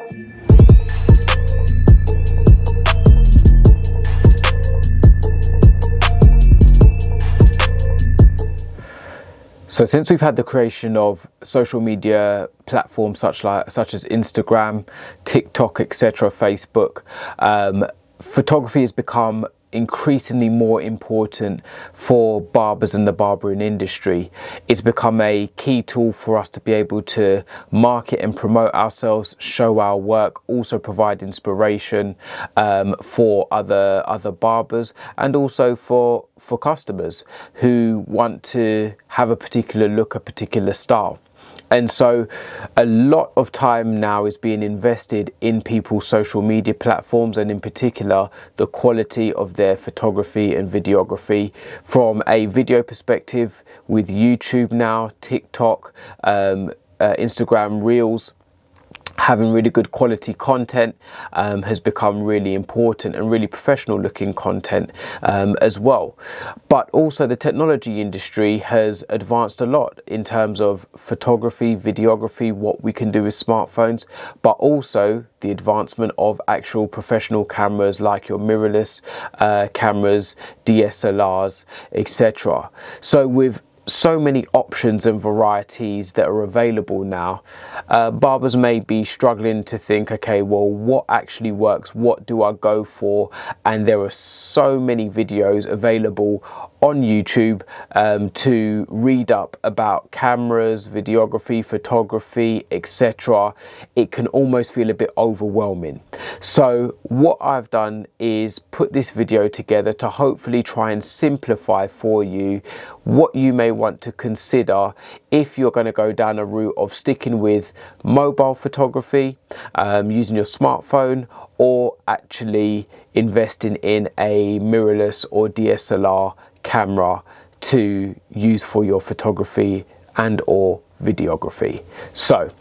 So since we've had the creation of social media platforms such as Instagram, TikTok, etc., Facebook, photography has become increasingly more important for barbers and the barbering industry. It's become a key tool for us to be able to market and promote ourselves, show our work, also provide inspiration for other barbers, and also for customers who want to have a particular look, a particular style. And so a lot of time now is being invested in people's social media platforms, and in particular the quality of their photography and videography. From a video perspective, with YouTube now, TikTok, Instagram Reels, having really good quality content has become really important, and really professional looking content as well. But also the technology industry has advanced a lot in terms of photography, videography, what we can do with smartphones, but also the advancement of actual professional cameras like your mirrorless cameras, DSLRs, etc. So with so many options and varieties that are available now, barbers may be struggling to think, okay, well, what actually works? What do I go for? And there are so many videos available on YouTube to read up about cameras, videography, photography, etc. It can almost feel a bit overwhelming. So what I've done is put this video together to hopefully try and simplify for you what you may want to consider if you're going to go down a route of sticking with mobile photography, using your smartphone, or actually investing in a mirrorless or DSLR camera to use for your photography and or videography. So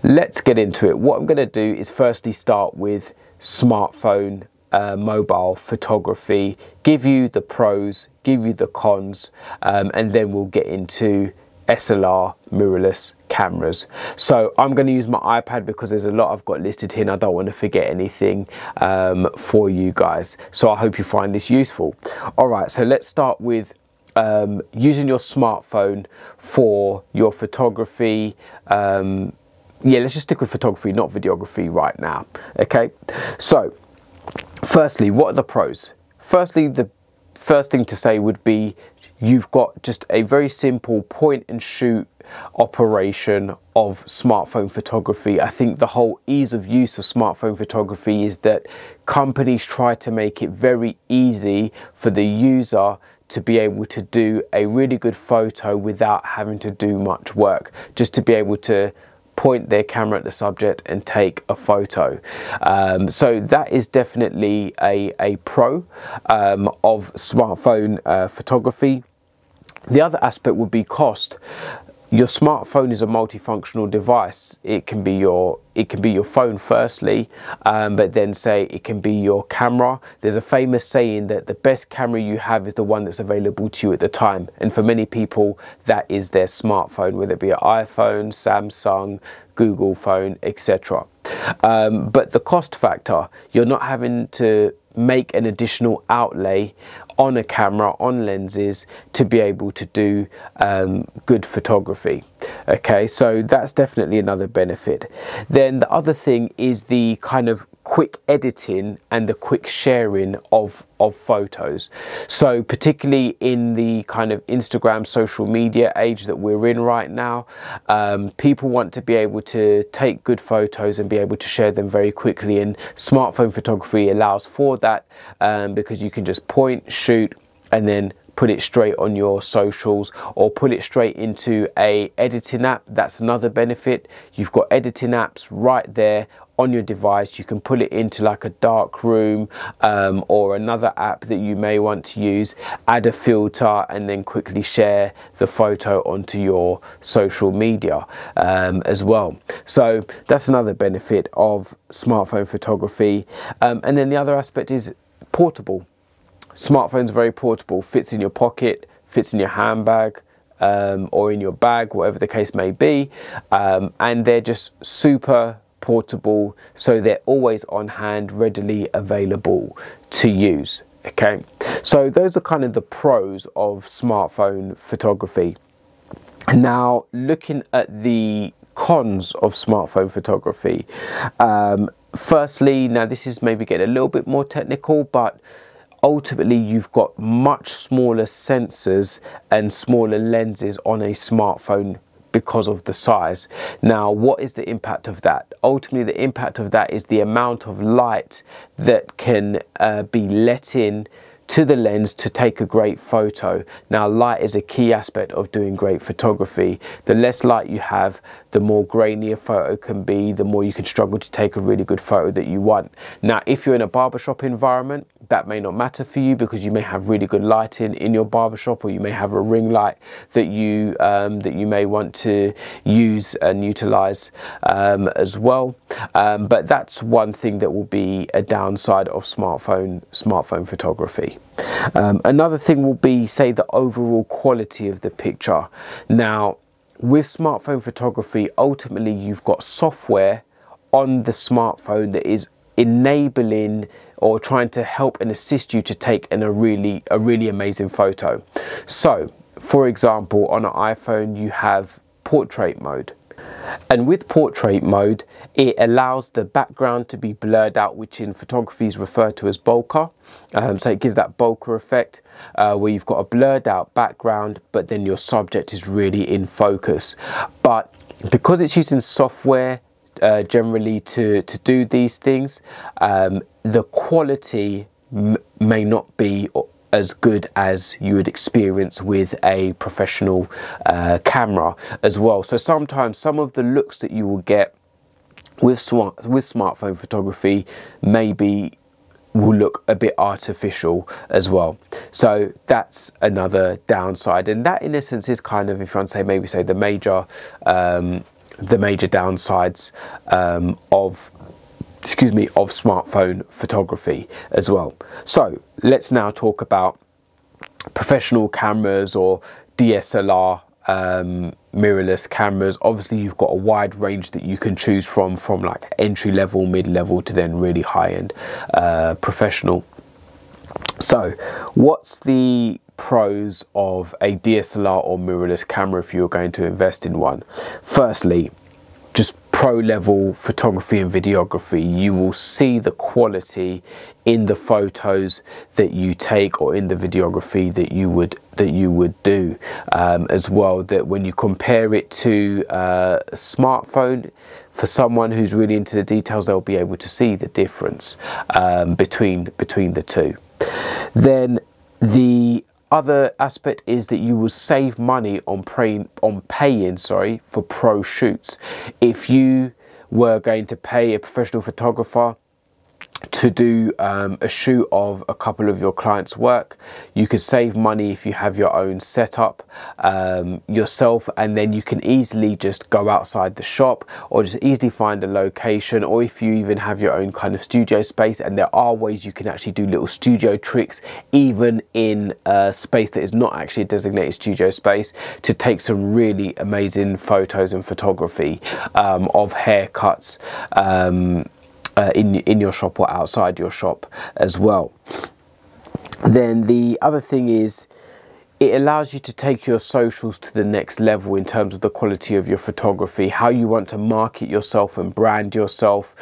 let's get into it. What I'm going to do is firstly start with smartphone mobile photography, give you the pros, give you the cons, and then we'll get into SLR mirrorless cameras. So I'm going to use my iPad because there's a lot I've got listed here and I don't want to forget anything for you guys. So I hope you find this useful. All right, so let's start with using your smartphone for your photography. Yeah, let's just stick with photography, not videography right now. Okay, so firstly, what are the pros? Firstly, the first thing to say would be you've got just a very simple point and shoot operation of smartphone photography. I think the whole ease of use of smartphone photography is that companies try to make it very easy for the user to be able to do a really good photo without having to do much work, just to be able to point their camera at the subject and take a photo. So that is definitely a pro of smartphone photography. The other aspect would be cost. Your smartphone is a multifunctional device. It can be your phone firstly, but then say it can be your camera. There's a famous saying that the best camera you have is the one that's available to you at the time, and for many people that is their smartphone, whether it be an iPhone, Samsung, Google phone, etc. But the cost factor, you're not having to make an additional outlay on a camera, on lenses, to be able to do good photography. Okay, so that's definitely another benefit. Then the other thing is the kind of quick editing and the quick sharing of photos. So particularly in the kind of Instagram social media age that we're in right now, people want to be able to take good photos and be able to share them very quickly, and smartphone photography allows for that, because you can just point, shoot, and then put it straight on your socials, or put it straight into a editing app. That's another benefit. You've got editing apps right there on your device. You can put it into like a dark room or another app that you may want to use, add a filter, and then quickly share the photo onto your social media as well. So that's another benefit of smartphone photography. And then the other aspect is portable. Smartphone's very portable, fits in your pocket, fits in your handbag, or in your bag, whatever the case may be, and they're just super portable, so they're always on hand, readily available to use. Okay, so those are kind of the pros of smartphone photography. Now, looking at the cons of smartphone photography, firstly, now this is maybe getting a little bit more technical, but ultimately you've got much smaller sensors and smaller lenses on a smartphone because of the size. Now, what is the impact of that? Ultimately, the impact of that is the amount of light that can be let in to the lens to take a great photo. Now, light is a key aspect of doing great photography. The less light you have, the more grainy a photo can be, the more you can struggle to take a really good photo that you want. Now, if you're in a barbershop environment, that may not matter for you because you may have really good lighting in your barbershop, or you may have a ring light that you may want to use and utilize as well. But that's one thing that will be a downside of smartphone photography. Another thing will be, say, the overall quality of the picture. Now, with smartphone photography, ultimately you've got software on the smartphone that is enabling or trying to help and assist you to take a really amazing photo. So, for example, on an iPhone you have portrait mode. And with portrait mode, it allows the background to be blurred out, which in photography is referred to as bokeh. So it gives that bokeh effect where you've got a blurred out background, but then your subject is really in focus. But because it's using software generally to do these things, the quality may not be as good as you would experience with a professional camera as well. So sometimes some of the looks that you will get with smartphone photography will look a bit artificial as well. So that's another downside, and that in essence is kind of, if you want to say, maybe say the major downsides of smartphone photography as well. So let's now talk about professional cameras or DSLR mirrorless cameras. Obviously you've got a wide range that you can choose from like entry level, mid-level to then really high-end professional. So what's the pros of a DSLR or mirrorless camera if you're going to invest in one? Firstly, just pro level photography and videography. You will see the quality in the photos that you take, or in the videography that you would do as well. That when you compare it to a smartphone, for someone who's really into the details, they'll be able to see the difference between the two. Then the other aspect is that you will save money on paying for pro shoots. If you were going to pay a professional photographer to do a shoot of a couple of your clients' work, you could save money if you have your own setup yourself, and then you can easily just go outside the shop or just easily find a location, or if you even have your own kind of studio space, and there are ways you can actually do little studio tricks even in a space that is not actually a designated studio space, to take some really amazing photos and photography of haircuts in your shop or outside your shop as well. Then the other thing is, it allows you to take your socials to the next level in terms of the quality of your photography, how you want to market yourself and brand yourself.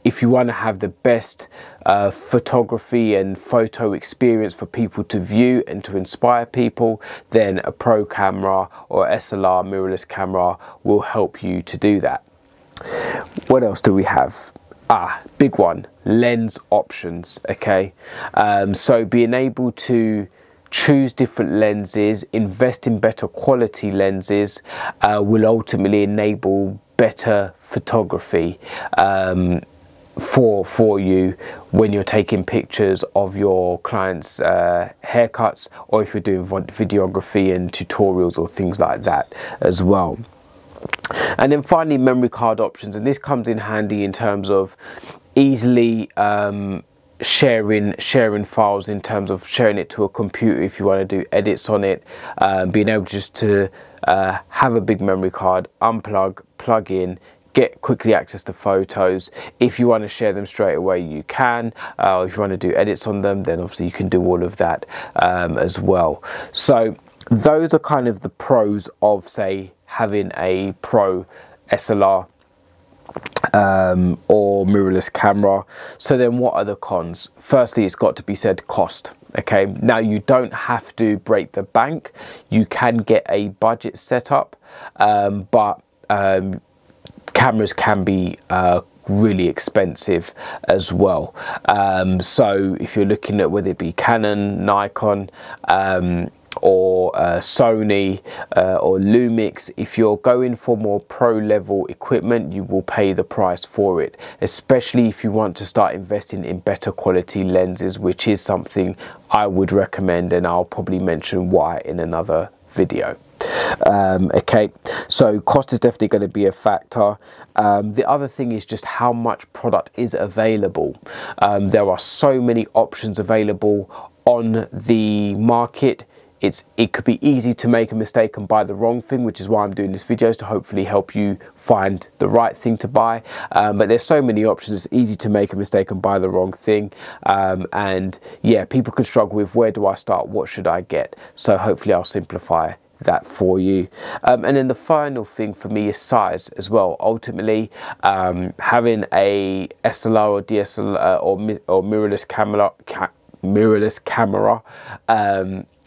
If you want to have the best photography and photo experience for people to view and to inspire people, then a pro camera or SLR mirrorless camera will help you to do that. What else do we have? Big one, lens options. Okay, so being able to choose different lenses, invest in better quality lenses, will ultimately enable better photography for you when you're taking pictures of your clients' haircuts, or if you're doing videography and tutorials or things like that as well. And then finally, memory card options, and this comes in handy in terms of easily sharing files, in terms of sharing it to a computer if you want to do edits on it, being able just to have a big memory card, unplug, plug in, get quickly access to photos. If you want to share them straight away, you can. If you want to do edits on them, then obviously you can do all of that as well. So those are kind of the pros of, say, having a pro SLR or mirrorless camera. So then what are the cons? Firstly, it's got to be said, cost. Okay, now you don't have to break the bank. You can get a budget setup, but cameras can be really expensive as well. So if you're looking at whether it be Canon, Nikon, or Sony or Lumix, if you're going for more pro level equipment, you will pay the price for it, especially if you want to start investing in better quality lenses, which is something I would recommend, and I'll probably mention why in another video. Okay, so cost is definitely going to be a factor. The other thing is just how much product is available. There are so many options available on the market. It could be easy to make a mistake and buy the wrong thing, which is why I'm doing this video, is to hopefully help you find the right thing to buy. But there's so many options, it's easy to make a mistake and buy the wrong thing. And yeah, people can struggle with, where do I start? What should I get? So hopefully I'll simplify that for you. And then the final thing for me is size as well. Ultimately, having a SLR or DSLR or mirrorless camera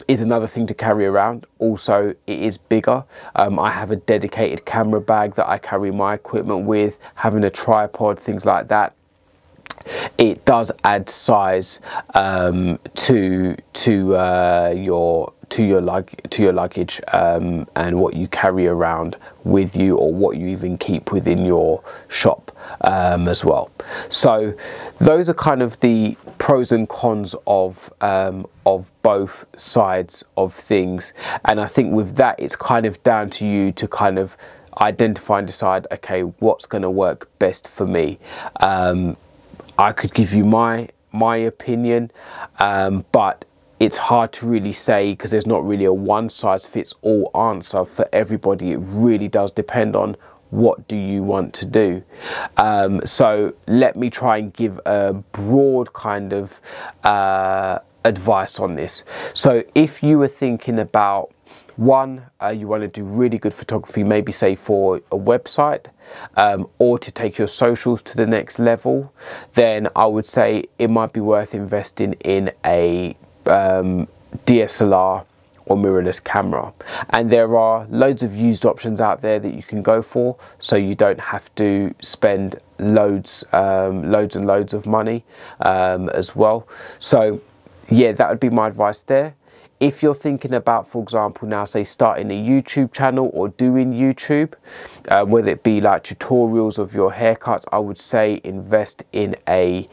is another thing to carry around. Also, it is bigger. I have a dedicated camera bag that I carry my equipment with, having a tripod, things like that. It does add size to your luggage and what you carry around with you, or what you even keep within your shop as well. So those are kind of the pros and cons of both sides of things, and I think with that it's kind of down to you to kind of identify and decide, okay, what's going to work best for me. I could give you my opinion, but it's hard to really say, because there's not really a one size fits all answer for everybody. It really does depend on what do you want to do. So let me try and give a broad kind of advice on this. So if you were thinking about, one, you want to do really good photography, maybe say for a website, or to take your socials to the next level, then I would say it might be worth investing in a DSLR or mirrorless camera. And there are loads of used options out there that you can go for, so you don't have to spend loads and loads of money as well. So yeah, that would be my advice there. If you're thinking about, for example, now say starting a YouTube channel or doing YouTube, whether it be like tutorials of your haircuts, I would say invest in a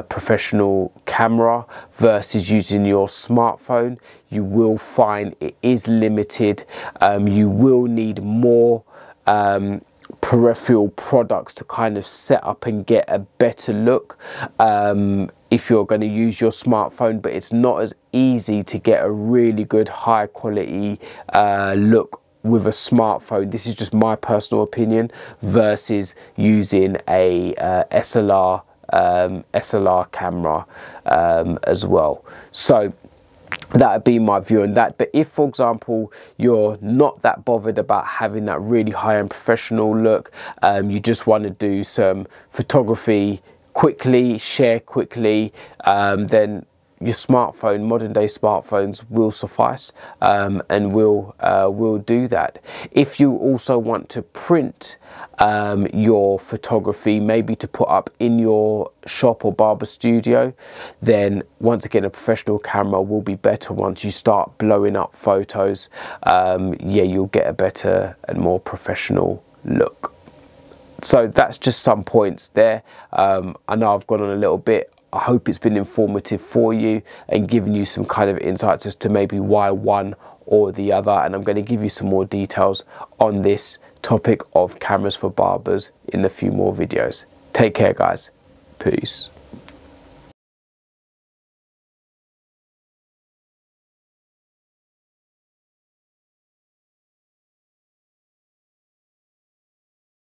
professional camera versus using your smartphone. You will find it is limited. You will need more peripheral products to kind of set up and get a better look if you're going to use your smartphone, but it's not as easy to get a really good high quality look with a smartphone. This is just my personal opinion, versus using a SLR camera as well. So that would be my view on that. But if, for example, you're not that bothered about having that really high-end professional look, you just want to do some photography quickly, share quickly, then your smartphone, modern day smartphones, will suffice and will do that. If you also want to print your photography, maybe to put up in your shop or barber studio, then once again a professional camera will be better. Once you start blowing up photos, yeah, you'll get a better and more professional look. So that's just some points there. I know I've gone on a little bit. I hope it's been informative for you and given you some kind of insights as to maybe why one or the other. And I'm going to give you some more details on this topic of cameras for barbers in a few more videos. Take care, guys. Peace.